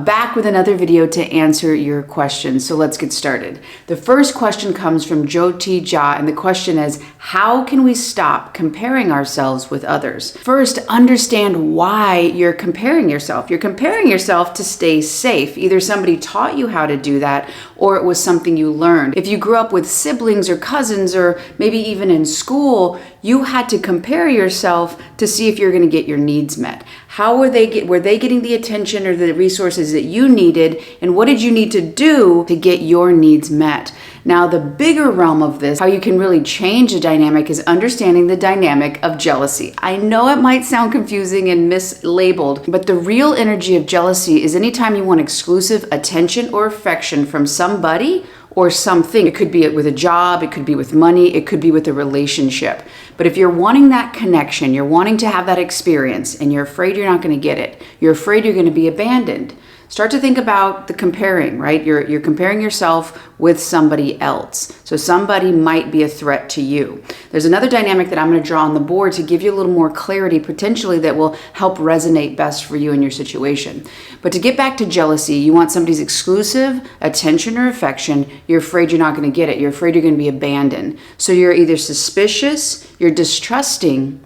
back with another video to answer your questions. So let's get started. The first question comes from Jyoti Jha, and the question is, how can we stop comparing ourselves with others? First, understand why you're comparing yourself. You're comparing yourself to stay safe. Either somebody taught you how to do that, or it was something you learned. If you grew up with siblings or cousins, or maybe even in school, you had to compare yourself to see if you're going to get your needs met. How were they getting the attention or the resources that you needed, and what did you need to do to get your needs met? Now, the bigger realm of this, how you can really change a dynamic, is understanding the dynamic of jealousy. I know it might sound confusing and mislabeled, but the real energy of jealousy is anytime you want exclusive attention or affection from somebody or something. It could be with a job, it could be with money, it could be with a relationship. But if you're wanting that connection, you're wanting to have that experience, and you're afraid you're not going to get it, you're afraid you're going to be abandoned, start to think about the comparing, right? You're comparing yourself with somebody else. So somebody might be a threat to you. There's another dynamic that I'm going to draw on the board to give you a little more clarity, potentially, that will help resonate best for you in your situation. But to get back to jealousy, you want somebody's exclusive attention or affection. You're afraid you're not going to get it. You're afraid you're going to be abandoned. So you're either suspicious, you're distrusting,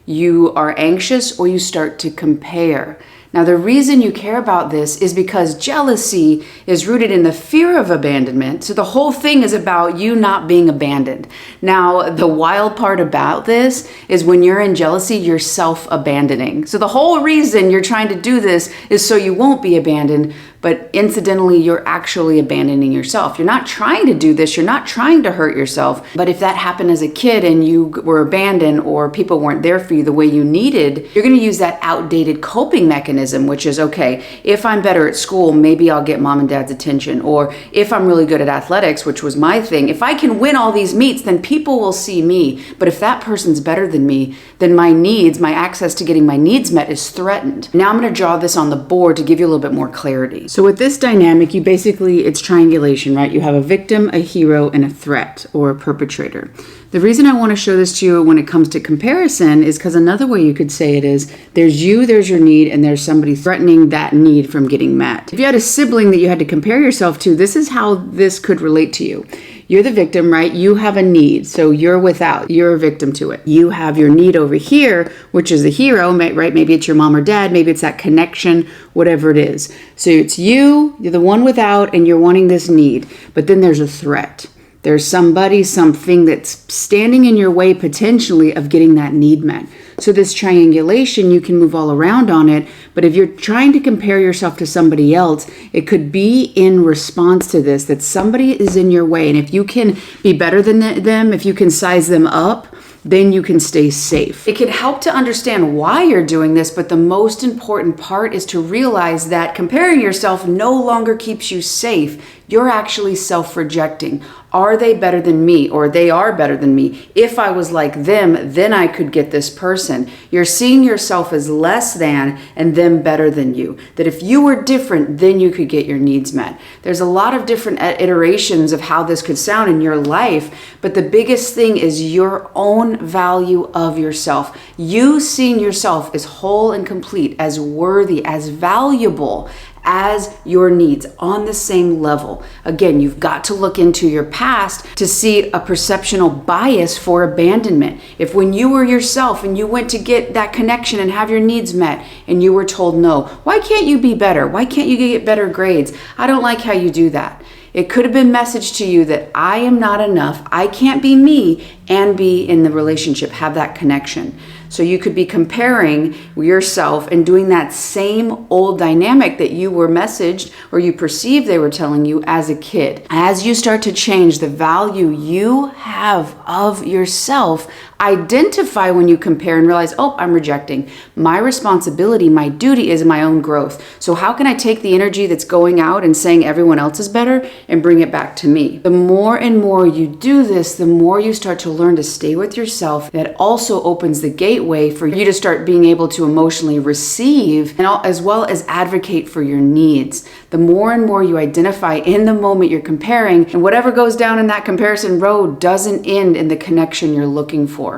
you are anxious, or you start to compare. Now, the reason you care about this is because jealousy is rooted in the fear of abandonment. So the whole thing is about you not being abandoned. Now, the wild part about this is when you're in jealousy, you're self-abandoning. So the whole reason you're trying to do this is so you won't be abandoned, but incidentally, you're actually abandoning yourself. You're not trying to do this. You're not trying to hurt yourself. But if that happened as a kid and you were abandoned, or people weren't there for you the way you needed, you're going to use that outdated coping mechanism, which is, okay, if I'm better at school, maybe I'll get mom and dad's attention. Or if I'm really good at athletics, which was my thing, if I can win all these meets, then people will see me. But if that person's better than me, then my needs, my access to getting my needs met is threatened. Now I'm going to draw this on the board to give you a little bit more clarity. So with this dynamic, it's triangulation, right? You have a victim, a hero, and a threat or a perpetrator. The reason I want to show this to you when it comes to comparison is because another way you could say it is, there's you, there's your need, and there's somebody threatening that need from getting met. If you had a sibling that you had to compare yourself to, this is how this could relate to you. You're the victim, right? You have a need, so you're without. You're a victim to it. You have your need over here, which is the hero, right? Maybe it's your mom or dad. Maybe it's that connection, whatever it is. So it's you're the one without, and you're wanting this need. But then there's a threat. There's somebody, something that's standing in your way potentially of getting that need met. So this triangulation, you can move all around on it, but if you're trying to compare yourself to somebody else, it could be in response to this, that somebody is in your way. And if you can be better than them, if you can size them up, then you can stay safe. It can help to understand why you're doing this, but the most important part is to realize that comparing yourself no longer keeps you safe. You're actually self-rejecting. Are they better than me? Or they are better than me. If I was like them, then I could get this person. You're seeing yourself as less than and them better than you. That if you were different, then you could get your needs met. There's a lot of different iterations of how this could sound in your life, but the biggest thing is your own value of yourself. You seeing yourself as whole and complete, as worthy, as valuable as your needs, on the same level. Again, you've got to look into your past to see a perceptional bias for abandonment. If when you were yourself and you went to get that connection and have your needs met and you were told no, why can't you be better? Why can't you get better grades? I don't like how you do that. It could have been messaged to you that I am not enough. I can't be me and be in the relationship, have that connection. So you could be comparing yourself and doing that same old dynamic that you were messaged or you perceived they were telling you as a kid. As you start to change the value you have of yourself, identify when you compare and realize, oh, I'm rejecting. My responsibility, my duty is my own growth. So how can I take the energy that's going out and saying everyone else is better and bring it back to me? The more and more you do this, the more you start to learn to stay with yourself. That also opens the gateway for you to start being able to emotionally receive and as well as advocate for your needs. The more and more you identify in the moment you're comparing, and whatever goes down in that comparison road doesn't end in the connection you're looking for.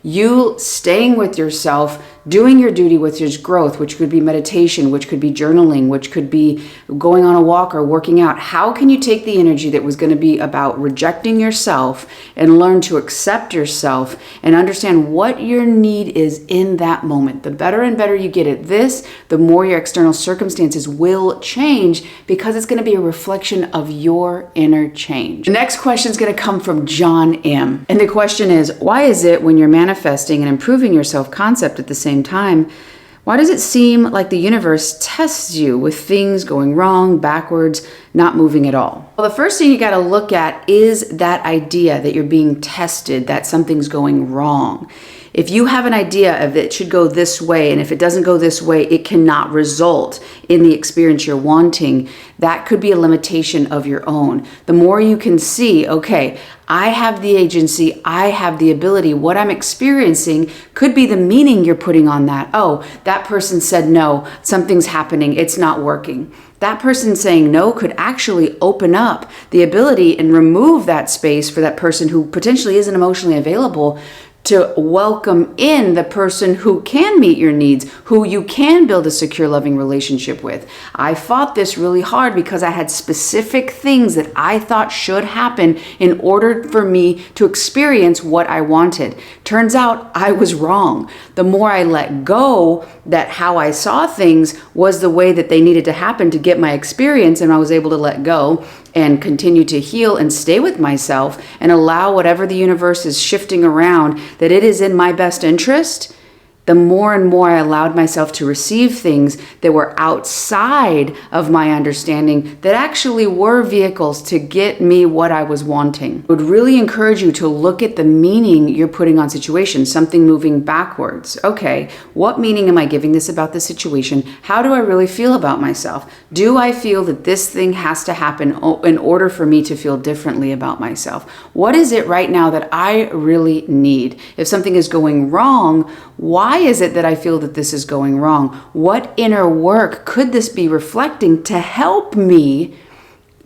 You staying with yourself, doing your duty, which is growth, which could be meditation, which could be journaling, which could be going on a walk or working out. How can you take the energy that was going to be about rejecting yourself and learn to accept yourself and understand what your need is in that moment? The better and better you get at this, the more your external circumstances will change, because it's going to be a reflection of your inner change. The next question is going to come from John M. And the question is, why is it when you're manifesting and improving your self-concept at the same time, why does it seem like the universe tests you with things going wrong, backwards, not moving at all? Well, the first thing you got to look at is that idea that you're being tested, that something's going wrong. If you have an idea of it should go this way, and if it doesn't go this way, it cannot result in the experience you're wanting, that could be a limitation of your own. The more you can see, okay, I have the agency, I have the ability, what I'm experiencing could be the meaning you're putting on that. Oh, that person said no, something's happening, it's not working. That person saying no could actually open up the ability and remove that space for that person who potentially isn't emotionally available to welcome in the person who can meet your needs, who you can build a secure, loving relationship with. I fought this really hard because I had specific things that I thought should happen in order for me to experience what I wanted. Turns out I was wrong. The more I let go that how I saw things was the way that they needed to happen to get my experience, and I was able to let go and continue to heal and stay with myself and allow whatever the universe is shifting around, that it is in my best interest. The more and more I allowed myself to receive things that were outside of my understanding that actually were vehicles to get me what I was wanting. I would really encourage you to look at the meaning you're putting on situations, something moving backwards. Okay, what meaning am I giving this about the situation? How do I really feel about myself? Do I feel that this thing has to happen in order for me to feel differently about myself? What is it right now that I really need? If something is going wrong, why is it that I feel that this is going wrong? What inner work could this be reflecting to help me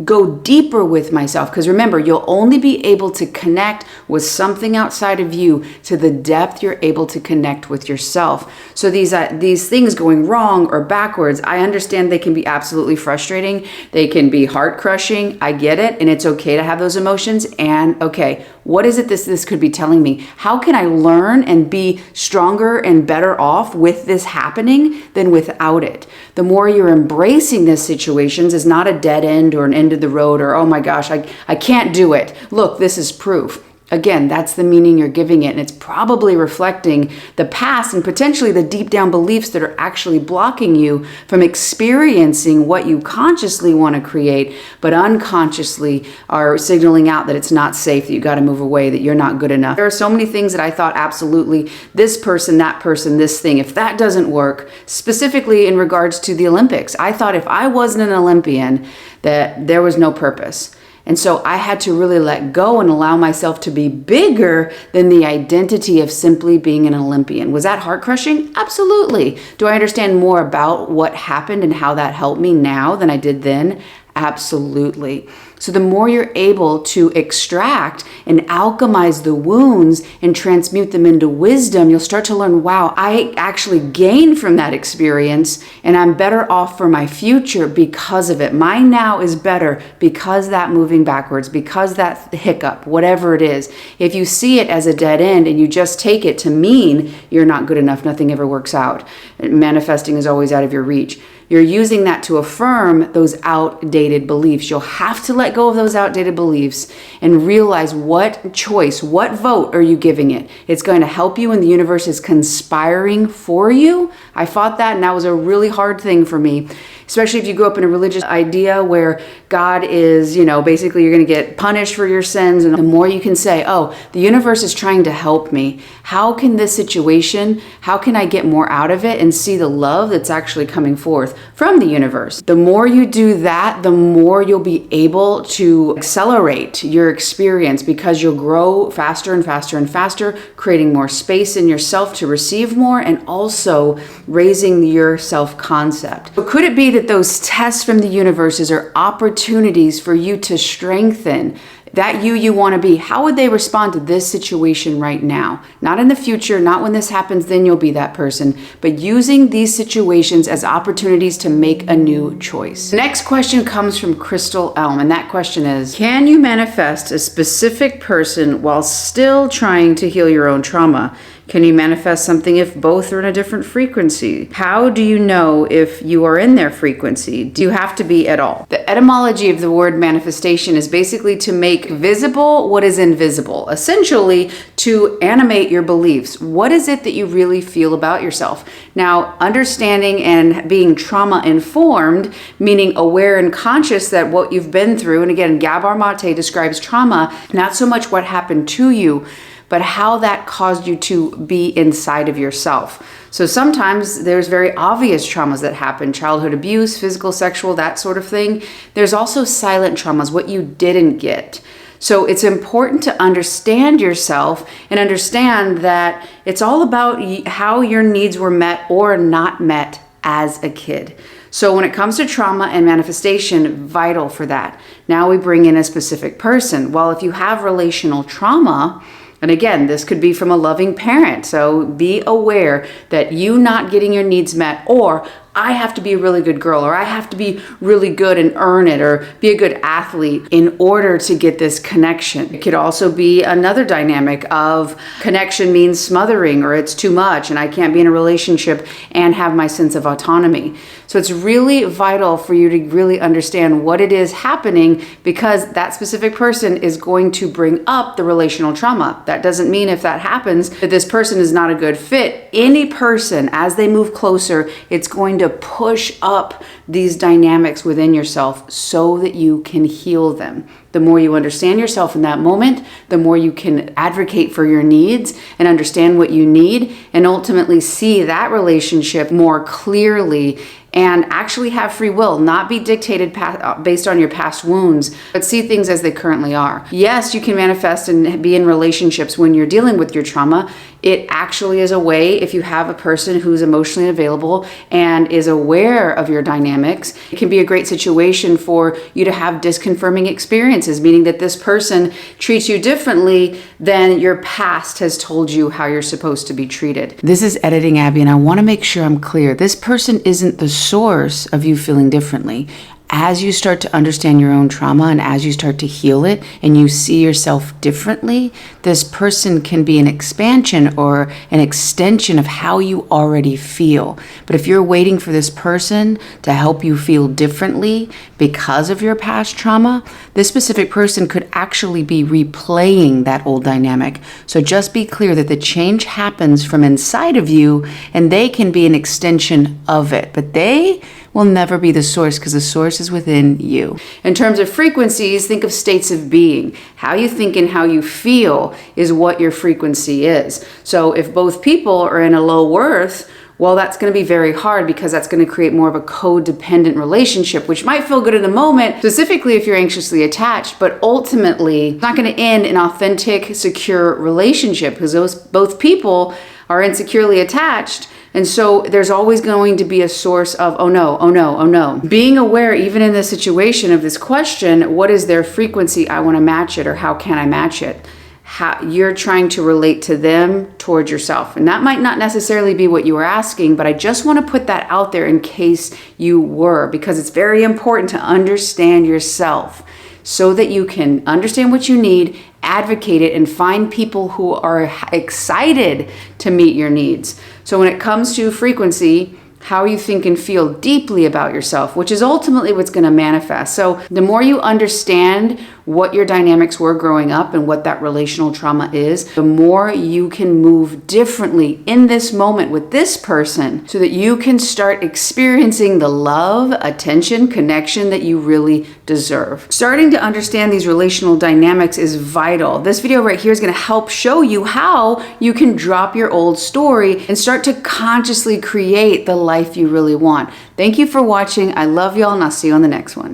go deeper with myself? Because remember, you'll only be able to connect with something outside of you to the depth you're able to connect with yourself. So these things going wrong or backwards, I understand they can be absolutely frustrating. They can be heart crushing. I get it. And it's okay to have those emotions. And okay, what is it this could be telling me? How can I learn and be stronger and better off with this happening than without it? The more you're embracing these situations as not a dead end or an end of the road or, oh my gosh, I can't do it. Look, this is proof. Again, that's the meaning you're giving it. And it's probably reflecting the past and potentially the deep down beliefs that are actually blocking you from experiencing what you consciously want to create, but unconsciously are signaling out that it's not safe, that you got to move away, that you're not good enough. There are so many things that I thought absolutely this person, that person, this thing, if that doesn't work, specifically in regards to the Olympics, I thought if I wasn't an Olympian, that there was no purpose. And so I had to really let go and allow myself to be bigger than the identity of simply being an Olympian. Was that heart crushing? Absolutely. Do I understand more about what happened and how that helped me now than I did then? Absolutely. So the more you're able to extract and alchemize the wounds and transmute them into wisdom, you'll start to learn, wow, I actually gained from that experience and I'm better off for my future because of it. My now is better because that moving backwards, because that hiccup, whatever it is. If you see it as a dead end and you just take it to mean you're not good enough, nothing ever works out, manifesting is always out of your reach, you're using that to affirm those outdated beliefs. You'll have to let go of those outdated beliefs and realize what choice, what vote are you giving it? It's going to help you when the universe is conspiring for you. I fought that, and that was a really hard thing for me, especially if you grew up in a religious idea where God is, basically you're going to get punished for your sins. And the more you can say, oh, the universe is trying to help me. How can this situation, how can I get more out of it and see the love that's actually coming forth from the universe? The more you do that, the more you'll be able to accelerate your experience because you'll grow faster and faster and faster, creating more space in yourself to receive more and also raising your self-concept. But could it be that those tests from the universes are opportunities for you to strengthen that you want to be, how would they respond to this situation right now? Not in the future, not when this happens, then you'll be that person, but using these situations as opportunities to make a new choice. The next question comes from Crystal Elm, and that question is, can you manifest a specific person while still trying to heal your own trauma? Can you manifest something if both are in a different frequency? How do you know if you are in their frequency? Do you have to be at all? The etymology of the word manifestation is basically to make visible what is invisible, essentially to animate your beliefs. What is it that you really feel about yourself? Now, understanding and being trauma informed, meaning aware and conscious that what you've been through, and again, Gabor Mate describes trauma, not so much what happened to you, but how that caused you to be inside of yourself. So sometimes there's very obvious traumas that happen, childhood abuse, physical, sexual, that sort of thing. There's also silent traumas, what you didn't get. So it's important to understand yourself and understand that it's all about how your needs were met or not met as a kid. So when it comes to trauma and manifestation, vital for that. Now we bring in a specific person. Well, if you have relational trauma, and again, this could be from a loving parent. So be aware that you not getting your needs met, or I have to be a really good girl, or I have to be really good and earn it, or be a good athlete in order to get this connection. It could also be another dynamic of connection means smothering, or it's too much and I can't be in a relationship and have my sense of autonomy. So it's really vital for you to really understand what it is happening, because that specific person is going to bring up the relational trauma. That doesn't mean if that happens that this person is not a good fit. Any person, as they move closer, it's going to push up these dynamics within yourself so that you can heal them. The more you understand yourself in that moment, the more you can advocate for your needs and understand what you need, and ultimately see that relationship more clearly and actually have free will, not be dictated based on your past wounds, but see things as they currently are. Yes, you can manifest and be in relationships when you're dealing with your trauma. It actually is a way, if you have a person who's emotionally available and is aware of your dynamics, it can be a great situation for you to have disconfirming experiences, meaning that this person treats you differently than your past has told you how you're supposed to be treated. This is Editing Abby, and I want to make sure I'm clear. This person isn't the source of you feeling differently. As you start to understand your own trauma and as you start to heal it and you see yourself differently, this person can be an expansion or an extension of how you already feel. But if you're waiting for this person to help you feel differently because of your past trauma, this specific person could actually be replaying that old dynamic. So just be clear that the change happens from inside of you and they can be an extension of it. But they will never be the source, because the source is within you. In terms of frequencies, think of states of being. How you think and how you feel is what your frequency is. So if both people are in a low worth, well, that's going to be very hard, because that's going to create more of a codependent relationship, which might feel good in the moment, specifically if you're anxiously attached, but ultimately it's not going to end an authentic, secure relationship, because both people are insecurely attached. And so there's always going to be a source of, oh no, oh no, oh no. Being aware, even in this situation of this question, what is their frequency? I want to match it, or how can I match it? How you're trying to relate to them towards yourself. And that might not necessarily be what you were asking, but I just want to put that out there in case you were, because it's very important to understand yourself so that you can understand what you need, advocate it, and find people who are excited to meet your needs. So when it comes to frequency, how you think and feel deeply about yourself, which is ultimately what's going to manifest. So the more you understand what your dynamics were growing up and what that relational trauma is, the more you can move differently in this moment with this person, so that you can start experiencing the love, attention, connection that you really deserve. Starting to understand these relational dynamics is vital. This video right here is going to help show you how you can drop your old story and start to consciously create the life you really want. Thank you for watching. I love y'all, and I'll see you on the next one.